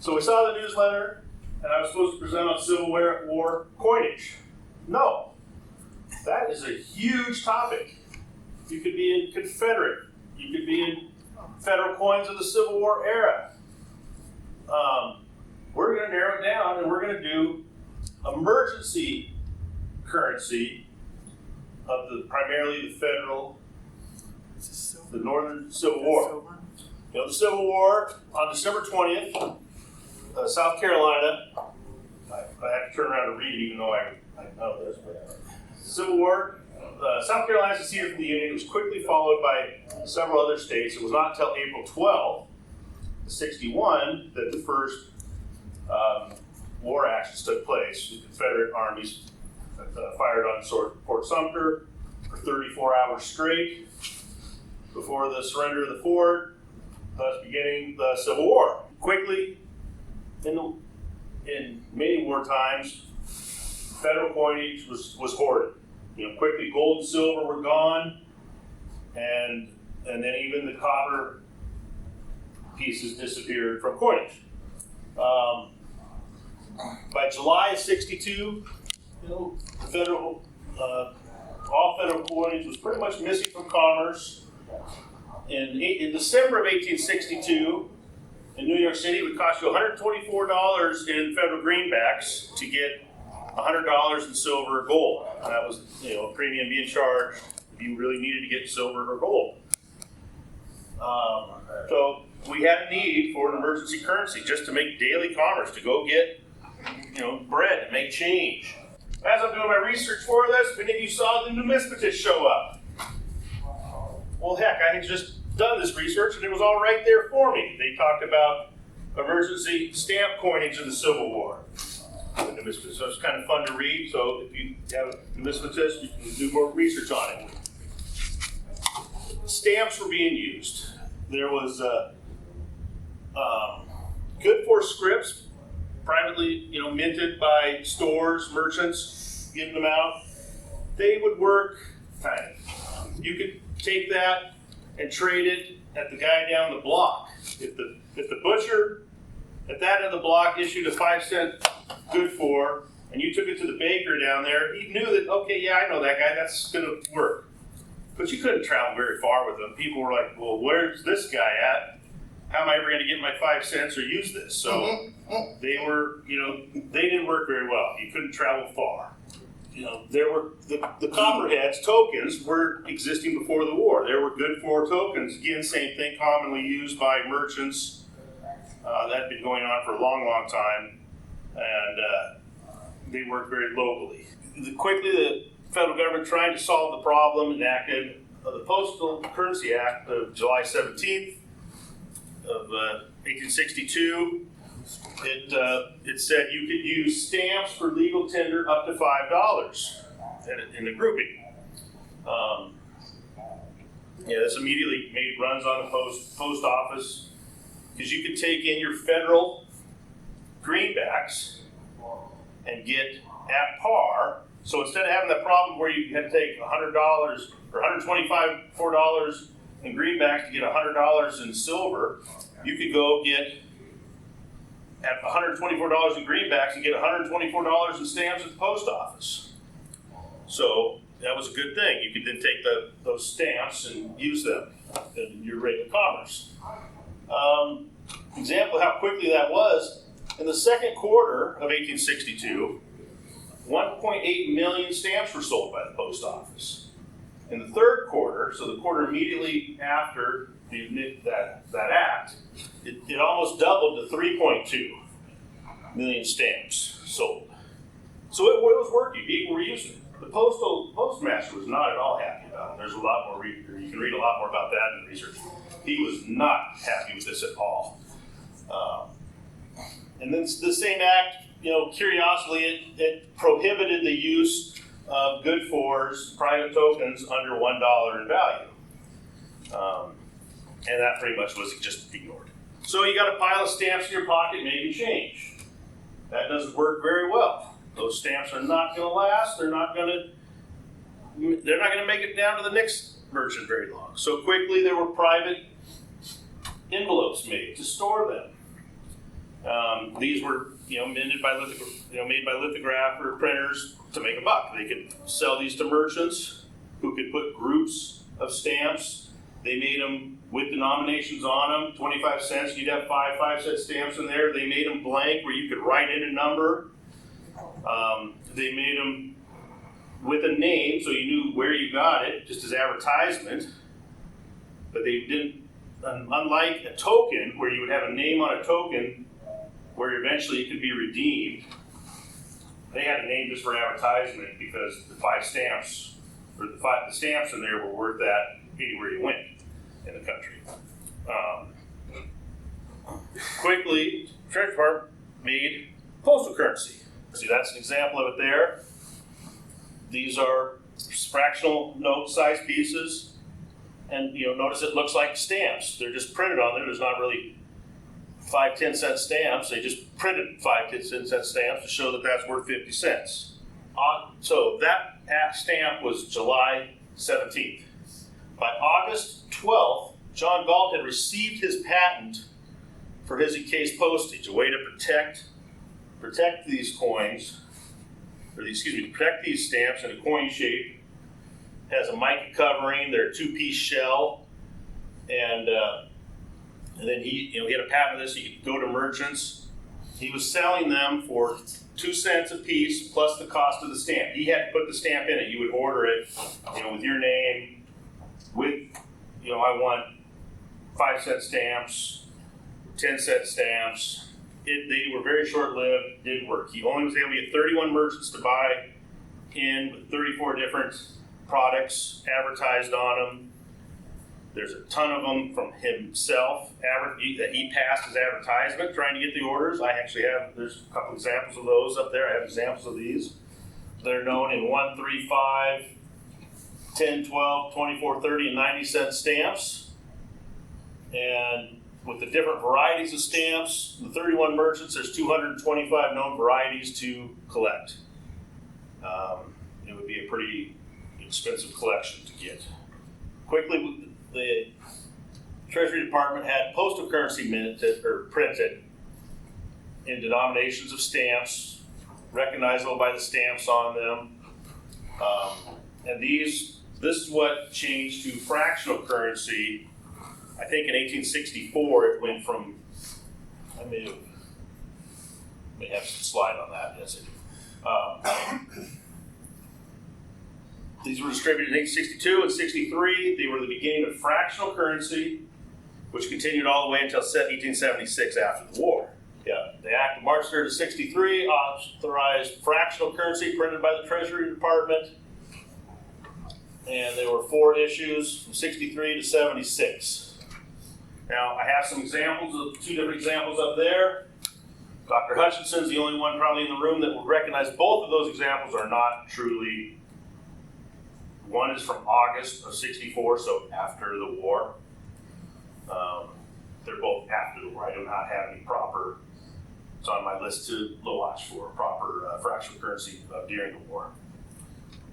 So we saw the newsletter, and I was supposed to present on Civil War coinage. No, that is a huge topic. You could be in Confederate. You could be in federal coins of the Civil War era. We're going to narrow it down, and we're going to do emergency currency of primarily the federal, the Northern Civil War. You know, the Civil War on December 20th, South Carolina. I have to turn around to read it, even though I know this. But Civil War. South Carolina seceded from the Union. It was quickly followed by several other states. It was not until April 12th, 1961, that the first war actions took place. The Confederate armies fired on Fort Sumter for 34 hours straight before the surrender of the fort, thus beginning the Civil War. Quickly, in many war times, federal coinage was hoarded. You know, quickly gold and silver were gone, and then even the copper pieces disappeared from coinage. By July of '62, federal all federal coinage was pretty much missing from commerce. In December of 1862, in New York City, it would cost you $124 in federal greenbacks to get $100 in silver or gold. And that was, a premium being charged if you really needed to get silver or gold. So we had a need for an emergency currency just to make daily commerce, to go get, bread, to make change. As I'm doing my research for this, many of you saw the numismatists show up. Well, heck, I had just done this research and it was all right there for me. They talked about emergency stamp coinage in the Civil War. So it's kind of fun to read. So if you have a numismatist, you can do more research on it. Stamps were being used. There was good for scripts, privately, minted by stores, merchants, giving them out. They would work fine. You could take that and trade it at the guy down the block. If the butcher at that end of the block issued a 5-cent good for, and you took it to the baker down there, he knew that, okay, yeah, I know that guy, that's going to work. But you couldn't travel very far with them. People were like, well, where's this guy at? How am I ever going to get my 5 cents or use this? So they were, they didn't work very well. You couldn't travel far. There were the copperheads tokens were existing before the war. There were good for tokens. Again, same thing, commonly used by merchants. That had been going on for a long, long time, and they worked very locally. Quickly, the federal government tried to solve the problem, enacted the Postal Currency Act of July 17th of 1862. It said you could use stamps for legal tender up to $5 in the grouping. This immediately made runs on the post office, because you could take in your federal greenbacks and get at par. So instead of having that problem where you had to take $100 or $124 in greenbacks to get $100 in silver, you could go get at $124 in greenbacks and get $124 in stamps at the post office. So that was a good thing. You could then take those stamps and use them in your rate of commerce. Example of how quickly that was, in the second quarter of 1862, 1.8 million stamps were sold by the post office. In the third quarter, so the quarter immediately after that act, it almost doubled to 3.2 million stamps sold. So it was working. People were using it. The postmaster was not at all happy about it. There's a lot more you can read a lot more about that in the research. He was not happy with this at all. And then the same act, curiously, it prohibited the use of good fors, private tokens under $1 in value. And that pretty much was just ignored. So you got a pile of stamps in your pocket making change. That doesn't work very well. Those stamps are not going to last. They're not going to make it down to the next merchant very long. So quickly there were private envelopes made to store them. These were, minted by made by lithographer printers to make a buck. They could sell these to merchants who could put groups of stamps. They made them with denominations on them, 25 cents. You'd have 5 cent stamps in there. They made them blank where you could write in a number. They made them with a name so you knew where you got it, just as advertisement. But they didn't, unlike a token where you would have a name on a token where eventually it could be redeemed, they had a name just for advertisement because the 5 stamps, or the stamps in there were worth that anywhere you went in the country. Quickly, Treasury Department made postal currency. See, that's an example of it there. These are fractional note size pieces, and notice it looks like stamps. They're just printed on there. There's not really 5, 10 cent stamps. They just printed 5, 10 cent stamps to show that that's worth 50 cents. So that stamp was July 17th. By August 12th, John Galt had received his patent for his encased postage, a way to protect these coins, protect these stamps in a coin shape. Has a mica covering, they're a 2-piece shell, and then he had a patent of this. He could go to merchants. He was selling them for 2 cents a piece plus the cost of the stamp. He had to put the stamp in it. You would order it, with your name, with, I want 5 cent stamps, 10 cent stamps. They were very short-lived, didn't work. He only was able to get 31 merchants to buy in with 34 different products advertised on them. There's a ton of them from himself that he passed as advertisement trying to get the orders. I actually there's a couple examples of those up there. I have examples of these. They're known in 1, 3, 5, 10, 12, 24, 30, and 90 cent stamps. And with the different varieties of stamps, the 31 merchants, there's 225 known varieties to collect. It would be a pretty expensive collection to get. Quickly, the Treasury Department had postal currency printed in denominations of stamps, recognizable by the stamps on them. And this is what changed to fractional currency. I think in 1864 it went from, I may have some slide on that, yes I do. These were distributed in 1862 and 63. They were the beginning of fractional currency, which continued all the way until 1876 after the war. The Act of March 3rd of 63 authorized fractional currency printed by the Treasury Department. And there were 4 issues from 63 to 76. Now, I have some examples of 2 different examples up there. Dr. Hutchinson's the only one probably in the room that will recognize both of those examples are not truly. One is from August of 64, so after the war. They're both after the war. I do not have any proper, it's on my list to watch for, proper fractional currency during the war.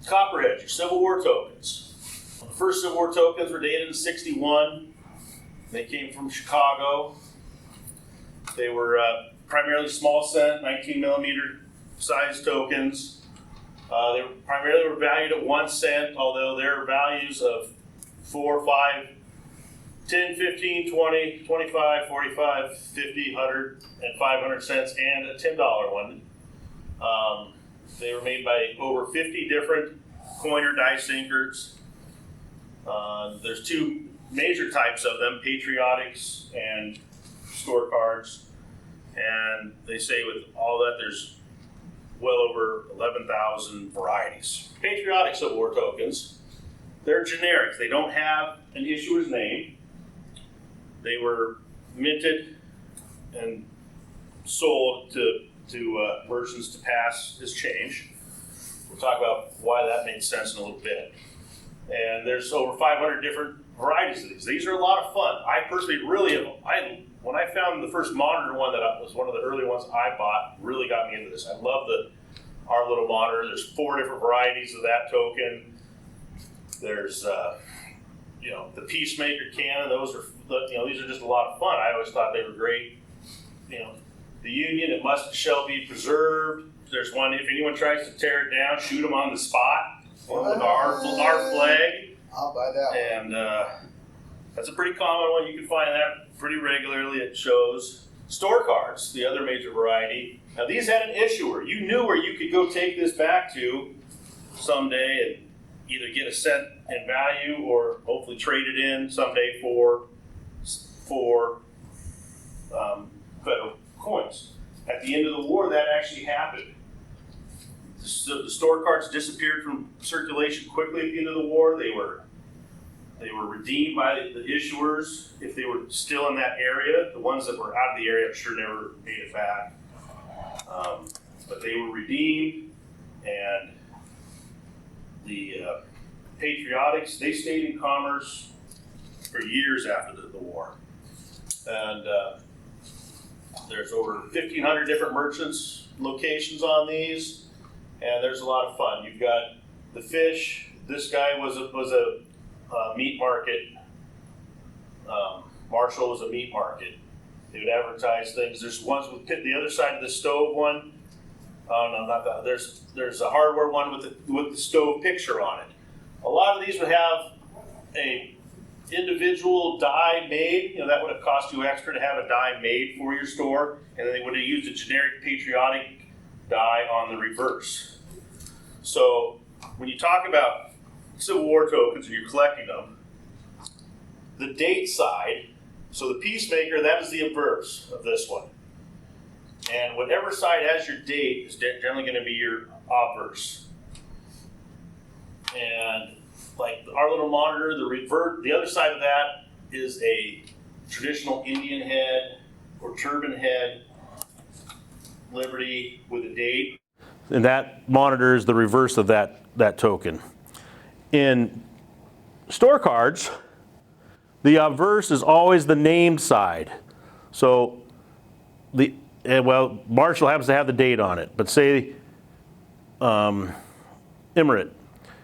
Copperheads, your Civil War tokens. The first Civil War tokens were dated in 61. They came from Chicago. They were primarily small cent, 19 millimeter size tokens. They were primarily valued at 1 cent, although there are values of 4, 5, 10, 15, 20, 25, 45, 50, 100, and 500 cents, and a $10 one. They were made by over 50 different coiner die sinkers. There's 2 major types of them, patriotics and scorecards. And they say with all that, there's well over 11,000 varieties. Patriotic Civil War tokens, they're generic. They don't have an issuer's name. They were minted and sold to merchants to pass as change. We'll talk about why that made sense in a little bit. And there's over 500 different varieties of these. These are a lot of fun. I personally when I found the first monitor one that was one of the early ones I bought, really got me into this. I love our little monitor. There's 4 different varieties of that token. There's the Peacemaker cannon. Those are these are just a lot of fun. I always thought they were great. The Union, it must shall be preserved. There's one, if anyone tries to tear it down, shoot them on the spot, with our flag. I'll buy that one. And that's a pretty common one. You can find that pretty regularly at shows. Store cards, the other major variety. Now these had an issuer. You knew where you could go take this back to someday and either get a cent in value or hopefully trade it in someday for federal coins. At the end of the war, that actually happened. The store cards disappeared from circulation quickly at the end of the war. They were redeemed by the issuers if they were still in that area. The ones that were out of the area, I'm sure never paid it back. But they were redeemed, and the patriotics, they stayed in commerce for years after the war. And there's over 1,500 different merchants locations on these, and there's a lot of fun. You've got the fish. This guy was a meat market. Marshall was a meat market. They would advertise things. There's ones with the other side of the stove one. Oh no, not that. There's a hardware one with the stove picture on it. A lot of these would have a individual die made. That would have cost you extra to have a die made for your store, and then they would have used a generic patriotic die on the reverse. So when you talk about Civil War tokens and you're collecting them, the date side, so the peacemaker, that is the obverse of this one. And whatever side has your date is generally going to be your obverse. And like our little monitor, the other side of that is a traditional Indian head or turban head, Liberty with a date. And that monitor is the reverse of that token. In store cards, the obverse is always the named side. So Marshall happens to have the date on it, but say Emirate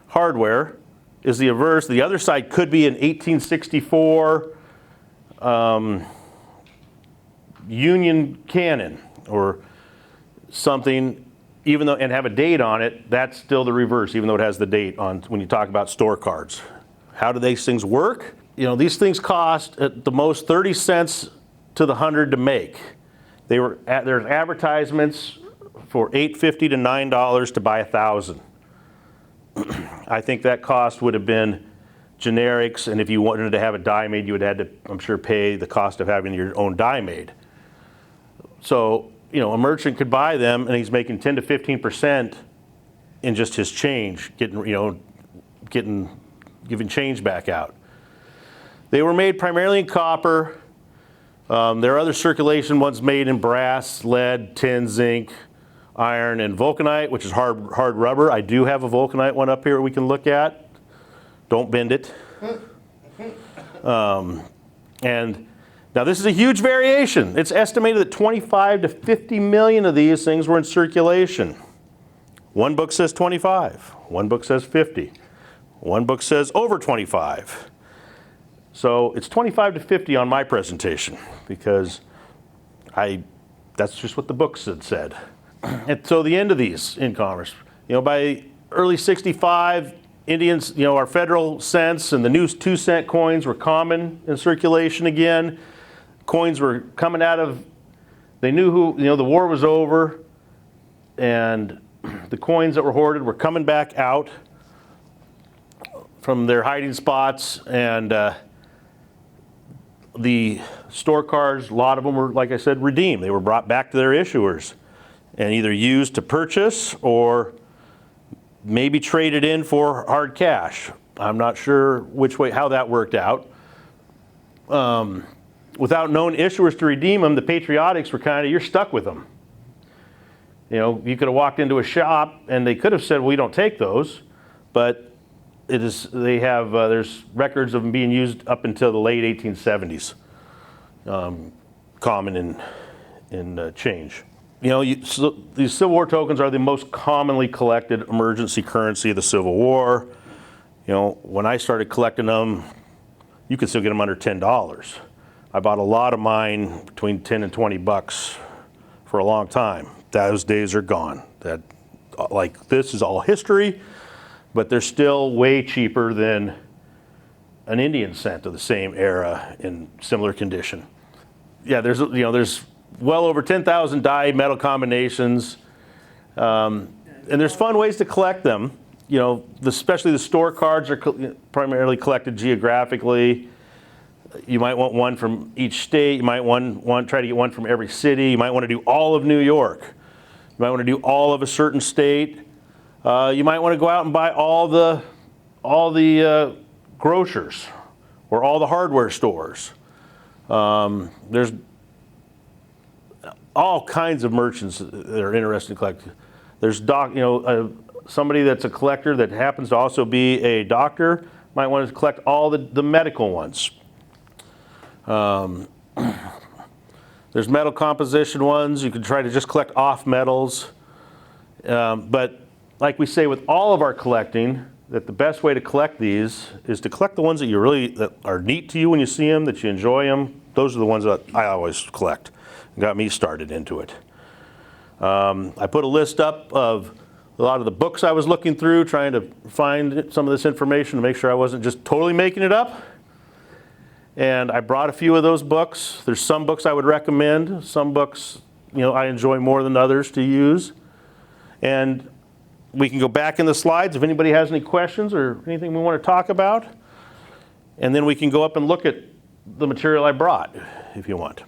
hardware is the obverse. The other side could be an 1864 Union cannon or something, even though, and have a date on it. That's still the reverse, even though it has the date on when you talk about store cards. How do these things work? These things cost at the most 30 cents to the 100 to make. There's advertisements for $8.50 to $9 to buy 1,000. I think that cost would have been generics, and if you wanted to have a die made, you would have had to, I'm sure, pay the cost of having your own die made. So, a merchant could buy them, and he's making 10 to 15% in just his change, giving change back out. They were made primarily in copper. There are other circulation ones made in brass, lead, tin, zinc, iron, and vulcanite, which is hard rubber. I do have a vulcanite one up here we can look at. Don't bend it. And now this is a huge variation. It's estimated that 25 to 50 million of these things were in circulation. One book says 25. One book says 50. One book says over 25. So it's 25 to 50 on my presentation because that's just what the books had said. And so the end of these in commerce, by early 65, Indians, our federal cents and the new 2-cent coins were common in circulation again. Coins were coming out of, they knew the war was over, and the coins that were hoarded were coming back out from their hiding spots, and the store cards, a lot of them were, like I said, redeemed. They were brought back to their issuers and either used to purchase or maybe traded in for hard cash. I'm not sure how that worked out. Without known issuers to redeem them, the patriotics were you're stuck with them. You could have walked into a shop and they could have said, we don't take those, but there's records of them being used up until the late 1870s, common in change. So these Civil War tokens are the most commonly collected emergency currency of the Civil War. When I started collecting them, you could still get them under $10. I bought a lot of mine between $10 and $20 for a long time. Those days are gone. That, like, this is all history, but they're still way cheaper than an Indian cent of the same era in similar condition. Yeah, there's well over 10,000 die metal combinations, and there's fun ways to collect them. Especially the store cards are primarily collected geographically. You might want one from each state. You might try to get one from every city. You might want to do all of New York. You might want to do all of a certain state. You might want to go out and buy all the grocers or all the hardware stores. There's all kinds of merchants that are interested in collecting. There's somebody that's a collector that happens to also be a doctor might want to collect all the medical ones. There's metal composition ones. You can try to just collect off metals. But like we say with all of our collecting, that the best way to collect these is to collect the ones that are neat to you when you see them, that you enjoy them. Those are the ones that I always collect. Got me started into it. I put a list up of a lot of the books I was looking through, trying to find some of this information to make sure I wasn't just totally making it up. And I brought a few of those books. There's some books I would recommend. Some books, I enjoy more than others to use. And we can go back in the slides if anybody has any questions or anything we want to talk about. And then we can go up and look at the material I brought if you want.